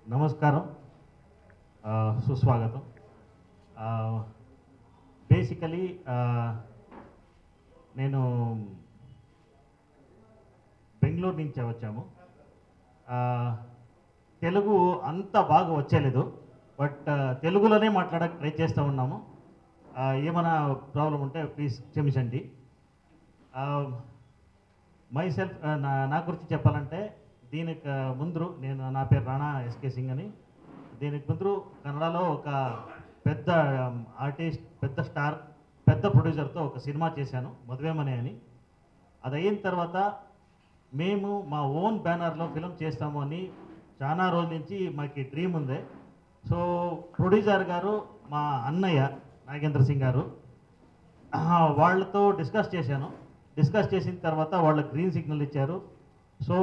నమస్కారం, సుస్వాగతం. బేసికలీ నేను బెంగళూరు నుంచి వచ్చాము. తెలుగు అంత బాగా వచ్చేలేదు, బట్ తెలుగులోనే మాట్లాడక ట్రై చేస్తూ ఉన్నాము. ఏమైనా ప్రాబ్లం ఉంటే ప్లీజ్ క్షమించండి. మైసెల్ఫ్ నా గురించి చెప్పాలంటే, దీనికి ముందు నా పేరు రాణా ఎస్కే సింగ్ అని. దీనికి ముందు కన్నడలో ఒక పెద్ద ఆర్టిస్ట్, పెద్ద స్టార్, పెద్ద ప్రొడ్యూసర్తో ఒక సినిమా చేశాను, మధువేమనే అని. అది అయిన తర్వాత మేము మా ఓన్ బ్యానర్లో ఫిలిం చేస్తాము అని చాలా రోజుల నుంచి మాకు డ్రీమ్ ఉంది. సో ప్రొడ్యూసర్ గారు మా అన్నయ్య నాగేంద్ర సింగ్ గారు, వాళ్ళతో డిస్కస్ చేసిన తర్వాత వాళ్ళ గ్రీన్ సిగ్నల్ ఇచ్చారు. సో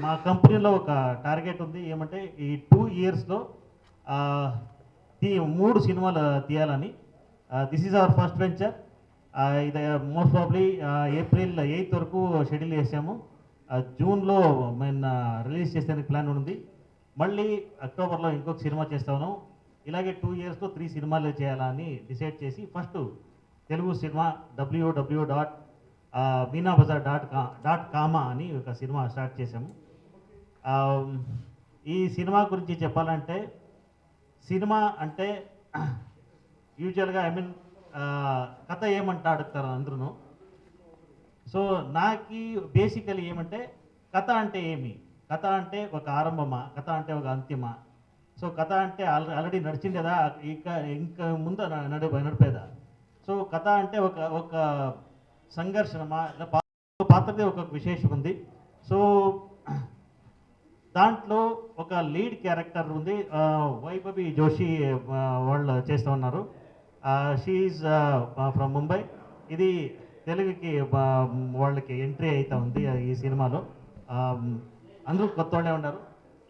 మా కంపెనీలో ఒక టార్గెట్ ఉంది, ఏమంటే ఈ 2 ఇయర్స్లో 3 సినిమాలు తీయాలని. This is our first venture. ఇది మోస్ట్ ప్రాబ్లీ ఏప్రిల్ 8 వరకు షెడ్యూల్ చేసాము. జూన్లో మేము రిలీజ్ చేసేందుకు ప్లాన్ ఉంది. మళ్ళీ అక్టోబర్లో ఇంకొక సినిమా చేస్తాను. ఇలాగే 2 ఇయర్స్లో 3 సినిమాలు చేయాలని డిసైడ్ చేసి first Telugu cinema www.veena bazaar.com అని ఒక సినిమా స్టార్ట్ చేసాము. ఈ సినిమా గురించి చెప్పాలంటే, సినిమా అంటే యూజువల్గా కథ ఏమంటా అడుగుతారు అందరూ. సో నాకు బేసికలీ ఏమంటే, కథ అంటే ఏమి, కథ అంటే ఒక ఆరంభమా, కథ అంటే ఒక అంతిమా, సో కథ అంటే ఆల్రెడీ నడిచిందేదా, ఇంకా ముందు నడిపేదా. సో కథ అంటే ఒక సంఘర్షణ, పాత్రది ఒక విశేషం ఉంది. సో దాంట్లో ఒక లీడ్ క్యారెక్టర్ ఉంది, వైభవి జోషి వాళ్ళు చేస్తూ ఉన్నారు. She from Mumbai. ఇది తెలుగుకి వాళ్ళకి ఎంట్రీ అవుతా ఉంది ఈ సినిమాలో. అందరూ కొత్త వాళ్ళే ఉన్నారు.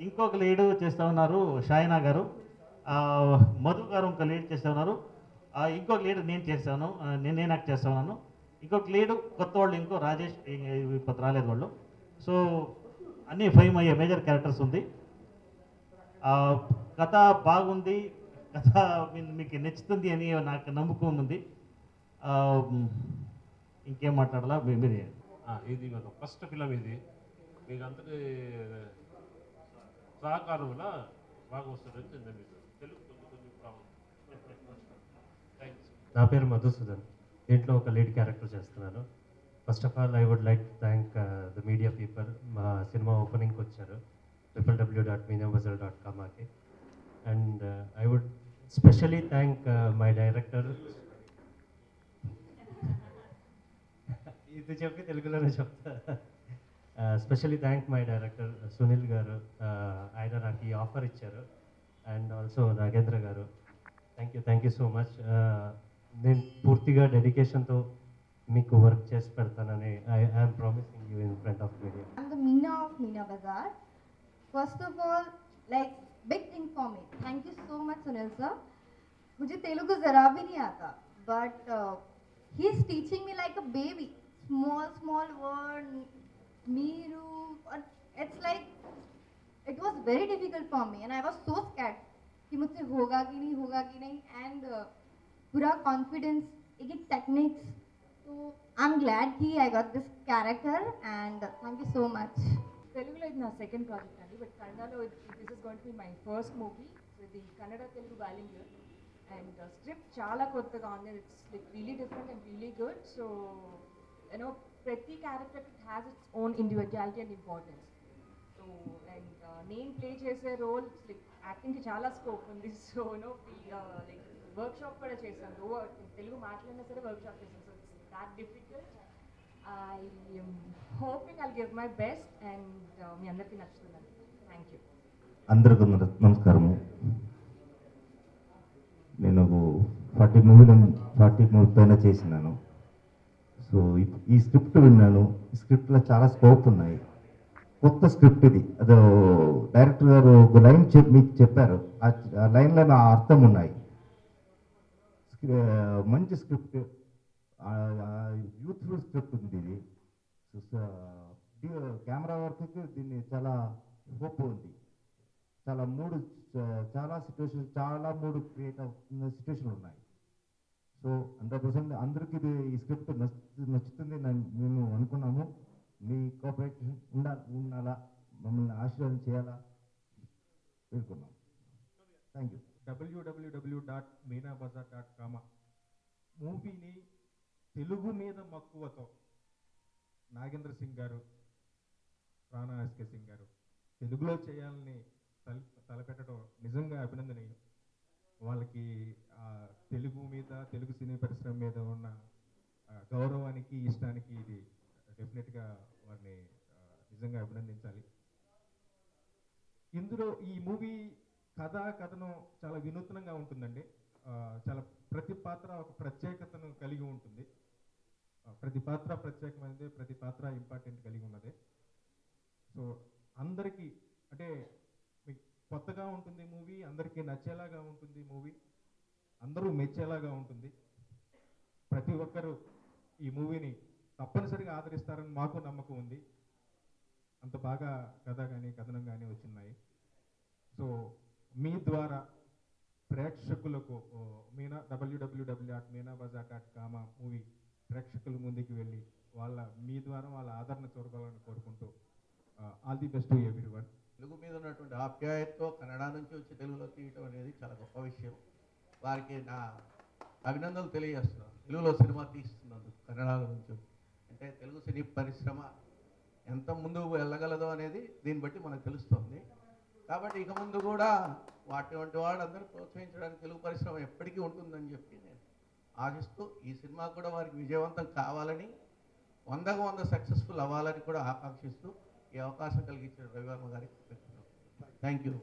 ఇంకొక లీడ్ చేస్తూ ఉన్నారు షాయినా గారు, మధు గారు ఇంకో లీడ్ చేస్తూ ఉన్నారు. ఇంకొక లీడ్ నేను చేస్తాను, నేను యాక్ట్ చేస్తా ఉన్నాను. ఇంకొక లీడ్ కొత్త వాళ్ళు, ఇంకో రాజేష్, ఇప్పుడు రాలేదు వాళ్ళు. సో అన్నీ 5 మేజర్ క్యారెక్టర్స్ ఉంది. కథ బాగుంది, కథ మీకు నచ్చుతుంది అని నాకు నమ్మకం ఉంది. ఇంకేం మాట్లాడాలా మీరే. ఇది ఒక ఫస్ట్ ఫిలం. ఇది మీకు అంతటి సహకారం వల్ల బాగా వస్తుంది. తెలుగు కొంచెం ప్రాబ్లం. నా పేరు మధుసూదన్. దీంట్లో ఒక లీడ్ క్యారెక్టర్ చేస్తున్నాను. First of all I would like to thank the media people. మా సినిమా ఓపెనింగ్కి వచ్చారు www.veena.com. And I would specially thank my director. ఇది చెప్పి తెలుగులోనే చెప్తా. Specially thank my director Sunil garu. ఆయన నాకు ఈ ఆఫర్ ఇచ్చారు. అండ్ ఆల్సో నాగేంద్ర గారు, థ్యాంక్ యూ సో మచ్. నేను పూర్తిగా డెడికేషన్తో మీకు వర్క్ చేసి పెడతానని I'm promising you in front of media. I'm the Meena of Meena Bazaar. First of all, like big thing for me. Thank you so much, Sunil sir. मुझे तेलुगु जरा भी नहीं आता, but he is teaching me like a baby. Small word, meeru. It's like it was very difficult for me, and I was so scared कि मुझसे होगा कि नहीं, and पूरा confidence, एक techniques. So I'm glad कि I got this character, and thank you so much. తెలుగులో ఇది నా సెకండ్ ప్రాజెక్ట్ అండి, బట్ కన్నడలో this is going to be my first movie with the Kannada Telugu bilingual. And script చాలా కొత్తగా ఉంది. It's like really different and really good. So you know ప్రతి character it has its own individuality and importance. So and నేను play చేసే role like యాక్టింగ్కి చాలా scope ఉంది. So you know like workshop కూడా చేశాను. తెలుగు మాట్లాడినా సరే వర్క్ షాప్ చేశాను. So it's that difficult. I am hoping I'll give my best, and మీ అందరికీ నచ్చుతుందండి. Thank you. అందరికీ నమస్కారము. నేను 40 మూవీ పైన చేసినాను. సో ఈ స్క్రిప్ట్ విన్నాను. ఈ స్క్రిప్ట్లో చాలా స్కోప్ ఉన్నాయి. కొత్త స్క్రిప్ట్ ఇది. అదో డైరెక్టర్ గారు ఒక లైన్ మీకు చెప్పారు, ఆ లైన్లో నా అర్థం ఉన్నాయి. మంచి స్క్రిప్ట్, యూత్ఫుల్ స్క్రిప్ట్ ఉంది ఇది. కెమెరా వర్క్కి దీన్ని చాలా హోప్ ఉంది. చాలా సిచ్యువేషన్, చాలా మూడు క్రియేట్ అవుతున్న సిచ్యువేషన్లు ఉన్నాయి. సో 100% అందరికీ ఈ స్క్రిప్ట్ నచ్చుతుంది మేము అనుకున్నాము. మీ కోఆపరేషన్ ఉండాలా, మమ్మల్ని ఆశీర్వాదం చేయాలా పేర్కొన్నాం. Thank you. www.meenabazar.com మూవీని తెలుగు మీద మక్కువతో నాగేంద్ర సింగ్ గారు, రాణా ఎస్కే సింగ్ గారు తెలుగులో చేయాలని తలపెట్టడం నిజంగా అభినందనీయం. వాళ్ళకి తెలుగు మీద, తెలుగు సినీ పరిశ్రమ మీద ఉన్న గౌరవానికి, ఇష్టానికి ఇది డెఫినెట్గా వారిని నిజంగా అభినందించాలి. ఇందులో ఈ మూవీ కథనం చాలా వినూత్నంగా ఉంటుందండి. చాలా ప్రతి పాత్ర ఒక ప్రత్యేకతను కలిగి ఉంటుంది. ప్రతి పాత్ర ప్రత్యేకమైనదే, ప్రతి పాత్ర ఇంపార్టెంట్ కలిగి ఉన్నదే. సో అందరికీ అంటే మీకు కొత్తగా ఉంటుంది మూవీ, అందరికీ నచ్చేలాగా ఉంటుంది మూవీ, అందరూ మెచ్చేలాగా ఉంటుంది. ప్రతి ఒక్కరూ ఈ మూవీని తప్పనిసరిగా ఆదరిస్తారని మాకు నమ్మకం ఉంది. అంత బాగా కథ కానీ కథనం కానీ వచ్చినాయి. సో మీ ద్వారా ప్రేక్షకులకు www.meenabazar.com మూవీ ప్రేక్షకుల ముందుకు వెళ్ళి మీ ద్వారా వాళ్ళ ఆదరణ చూరగలని కోరుకుంటూ all the best to everyone. Telugu మీద ఉన్నటువంటి ఆప్యాయతతో కన్నడ నుంచి వచ్చి తెలుగులో తీయటం అనేది చాలా గొప్ప విషయం. వారికి నా అభినందనలు తెలియజేస్తున్నాను. తెలుగులో సినిమా తీస్తున్నందుకు కన్నడలో నుంచి. అంటే తెలుగు సినీ పరిశ్రమ ఎంత ముందుకు వెళ్ళగలదో అనేది దీన్ని బట్టి మనకు తెలుస్తుంది. కాబట్టి ఇక ముందు కూడా అటువంటి వాళ్ళందరూ ప్రోత్సహించడానికి తెలుగు పరిశ్రమ ఎప్పటికీ ఉంటుందని చెప్పి నేను ఆశిస్తూ, ఈ సినిమా కూడా వారికి విజయవంతం కావాలని, 100కు 100 సక్సెస్ఫుల్ అవ్వాలని కూడా ఆకాంక్షిస్తూ ఈ అవకాశం కలిగించిన రవివర్మ గారికి థ్యాంక్ యూ.